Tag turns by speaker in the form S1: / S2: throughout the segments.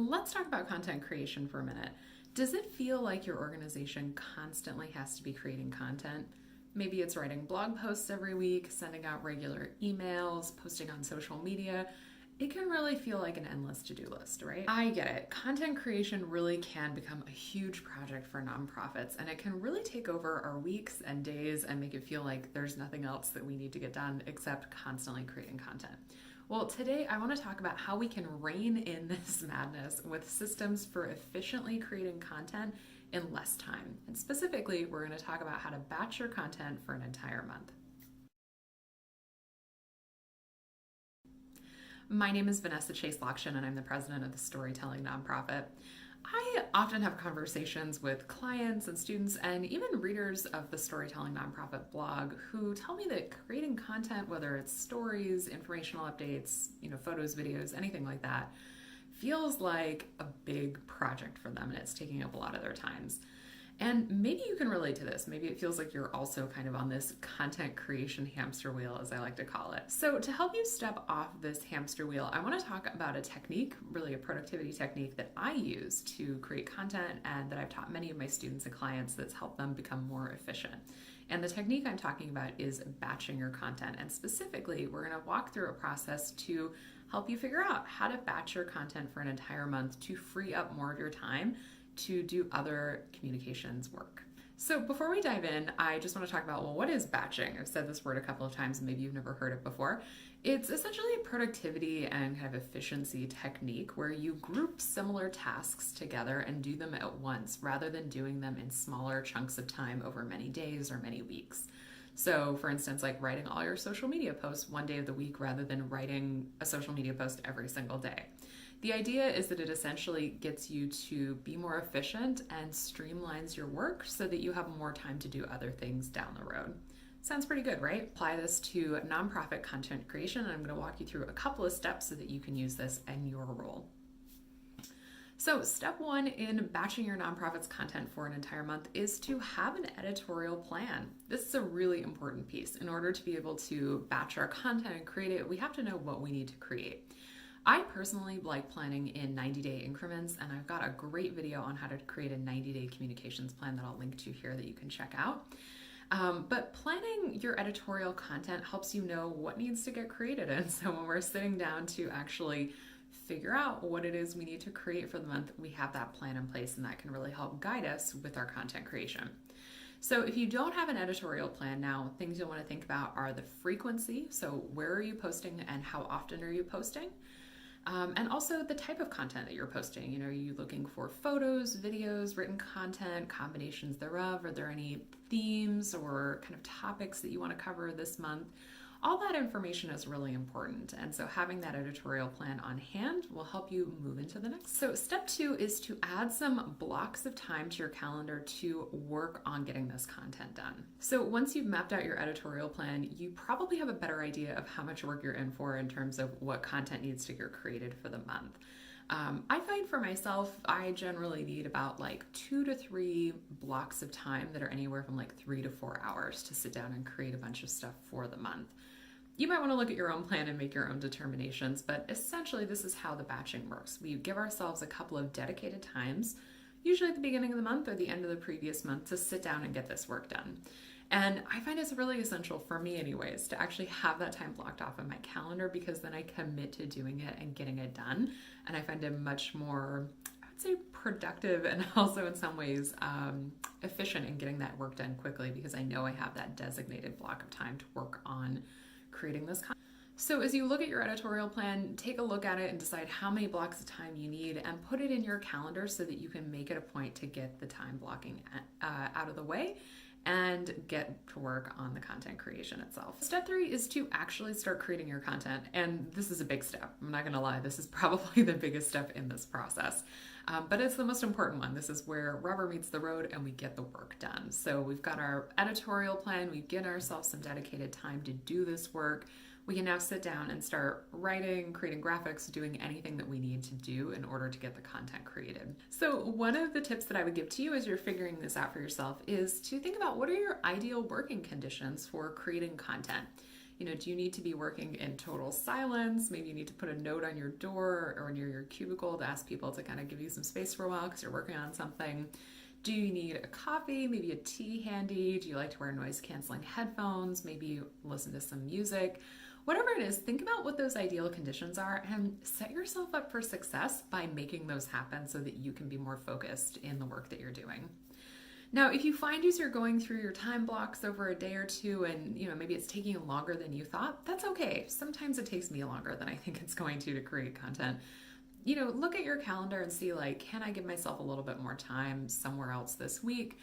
S1: Let's talk about content creation for a minute. Does it feel like your organization constantly has to be creating content? Maybe it's writing blog posts every week, sending out regular emails, posting on social media. It can really feel like an endless to-do list, right? I get it. Content creation really can become a huge project for nonprofits, and it can really take over our weeks and days and make it feel like there's nothing else that we need to get done except constantly creating content. Well, today I want to talk about how we can rein in this madness with systems for efficiently creating content in less time. And specifically, we're going to talk about how to batch your content for an entire month. My name is Vanessa Lockshin, and I'm the president of the Storytelling Nonprofit. I often have conversations with clients and students and even readers of the Storytelling Nonprofit blog who tell me that creating content, whether it's stories, informational updates, photos, videos, anything like that, feels like a big project for them and it's taking up a lot of their times. And maybe you can relate to this. Maybe it feels like you're also kind of on this content creation hamster wheel, as I like to call it. So to help you step off this hamster wheel, I want to talk about a technique, really a productivity technique that I use to create content and that I've taught many of my students and clients that's helped them become more efficient. And the technique I'm talking about is batching your content. And specifically, we're going to walk through a process to help you figure out how to batch your content for an entire month to free up more of your time to do other communications work. So before we dive in, I just want to talk about, well, what is batching? I've said this word a couple of times, and maybe you've never heard it before. It's essentially a productivity and kind of efficiency technique where you group similar tasks together and do them at once rather than doing them in smaller chunks of time over many days or many weeks. So for instance, like writing all your social media posts one day of the week rather than writing a social media post every single day. The idea is that it essentially gets you to be more efficient and streamlines your work so that you have more time to do other things down the road. Sounds pretty good, right? Apply this to nonprofit content creation, and I'm going to walk you through a couple of steps so that you can use this in your role. So step one in batching your nonprofit's content for an entire month is to have an editorial plan. This is a really important piece. In order to be able to batch our content and create it, we have to know what we need to create. I personally like planning in 90-day increments, and I've got a great video on how to create a 90-day communications plan that I'll link to here that you can check out. But planning your editorial content helps you know what needs to get created. And so when we're sitting down to actually figure out what it is we need to create for the month, we have that plan in place, and that can really help guide us with our content creation. So if you don't have an editorial plan now, things you'll want to think about are the frequency. So where are you posting and how often are you posting? And also the type of content that you're posting. Are you looking for photos, videos, written content, combinations thereof? Are there any themes or kind of topics that you want to cover this month? All that information is really important. And so having that editorial plan on hand will help you move into the next. So step two is to add some blocks of time to your calendar to work on getting this content done. So once you've mapped out your editorial plan, you probably have a better idea of how much work you're in for in terms of what content needs to get created for the month. I find for myself, I generally need about like 2 to 3 blocks of time that are anywhere from like 3 to 4 hours to sit down and create a bunch of stuff for the month. You might want to look at your own plan and make your own determinations, but essentially this is how the batching works. We give ourselves a couple of dedicated times, usually at the beginning of the month or the end of the previous month, to sit down and get this work done. And I find it's really essential, for me anyways, to actually have that time blocked off on my calendar, because then I commit to doing it and getting it done. And I find it much more, I would say, productive and also in some ways efficient in getting that work done quickly, because I know I have that designated block of time to work on creating this content. So as you look at your editorial plan, take a look at it and decide how many blocks of time you need and put it in your calendar so that you can make it a point to get the time blocking out of the way and get to work on the content creation itself. Step 3 is to actually start creating your content. And this is a big step. I'm not gonna lie, this is probably the biggest step in this process. But it's the most important one. This is where rubber meets the road and we get the work done. So we've got our editorial plan, we've given ourselves some dedicated time to do this work. We can now sit down and start writing, creating graphics, doing anything that we need to do in order to get the content created. So one of the tips that I would give to you as you're figuring this out for yourself is to think about, what are your ideal working conditions for creating content? Do you need to be working in total silence? Maybe you need to put a note on your door or near your cubicle to ask people to kind of give you some space for a while because you're working on something. Do you need a coffee, maybe a tea handy? Do you like to wear noise canceling headphones? Maybe listen to some music? Whatever it is, think about what those ideal conditions are and set yourself up for success by making those happen so that you can be more focused in the work that you're doing. Now, if you find as you're going through your time blocks over a day or two and maybe it's taking longer than you thought, that's okay. Sometimes it takes me longer than I think it's going to create content. Look at your calendar and see, can I give myself a little bit more time somewhere else this week,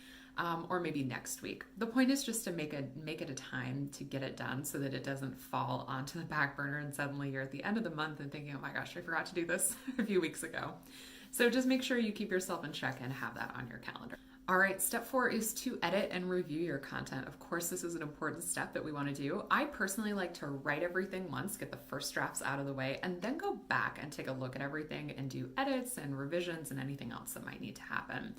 S1: or maybe next week? The point is just to make it a time to get it done so that it doesn't fall onto the back burner and suddenly you're at the end of the month and thinking, oh my gosh, I forgot to do this a few weeks ago. So just make sure you keep yourself in check and have that on your calendar. All right, step 4 is to edit and review your content. Of course, this is an important step that we want to do. I personally like to write everything once, get the first drafts out of the way, and then go back and take a look at everything and do edits and revisions and anything else that might need to happen.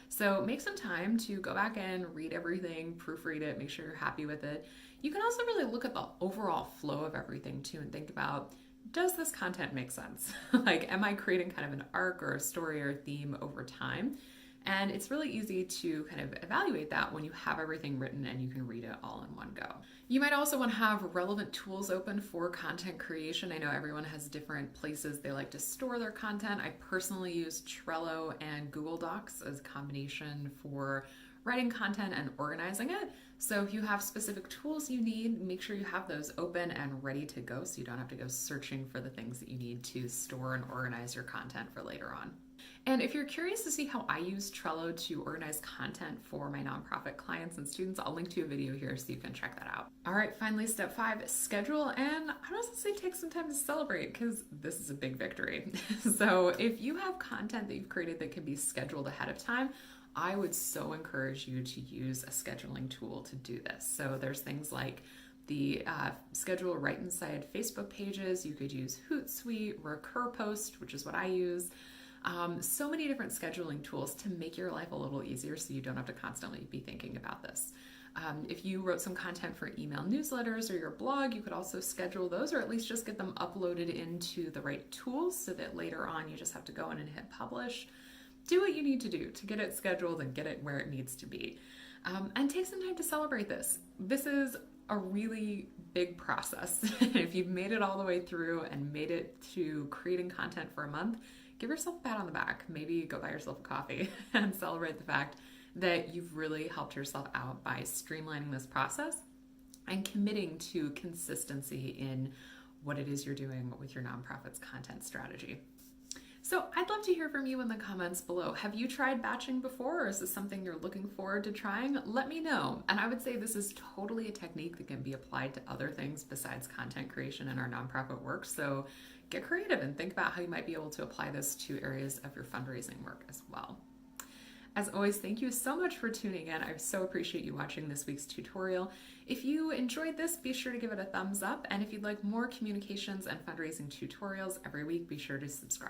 S1: So make some time to go back in, read everything, proofread it, make sure you're happy with it. You can also really look at the overall flow of everything too and think about, does this content make sense? Am I creating kind of an arc or a story or a theme over time? And it's really easy to kind of evaluate that when you have everything written and you can read it all in one go. You might also want to have relevant tools open for content creation. I know everyone has different places they like to store their content. I personally use Trello and Google Docs as a combination for writing content and organizing it. So if you have specific tools you need, make sure you have those open and ready to go so you don't have to go searching for the things that you need to store and organize your content for later on. And if you're curious to see how I use Trello to organize content for my nonprofit clients and students, I'll link to a video here so you can check that out. All right, finally, step 5, schedule. And I would also say take some time to celebrate because this is a big victory. So if you have content that you've created that can be scheduled ahead of time, I would so encourage you to use a scheduling tool to do this. So there's things like the schedule right inside Facebook pages. You could use Hootsuite, Recurpost, which is what I use. So many different scheduling tools to make your life a little easier so you don't have to constantly be thinking about this. If you wrote some content for email newsletters or your blog, you could also schedule those or at least just get them uploaded into the right tools so that later on you just have to go in and hit publish. Do what you need to do to get it scheduled and get it where it needs to be. And take some time to celebrate this. This is a really big process. If you've made it all the way through and made it to creating content for a month, give yourself a pat on the back. Maybe go buy yourself a coffee and celebrate the fact that you've really helped yourself out by streamlining this process and committing to consistency in what it is you're doing with your nonprofit's content strategy. So I'd love to hear from you in the comments below. Have you tried batching before, or is this something you're looking forward to trying? Let me know. And I would say this is totally a technique that can be applied to other things besides content creation in our nonprofit work. So get creative and think about how you might be able to apply this to areas of your fundraising work as well. As always, thank you so much for tuning in. I so appreciate you watching this week's tutorial. If you enjoyed this, be sure to give it a thumbs up. And if you'd like more communications and fundraising tutorials every week, be sure to subscribe.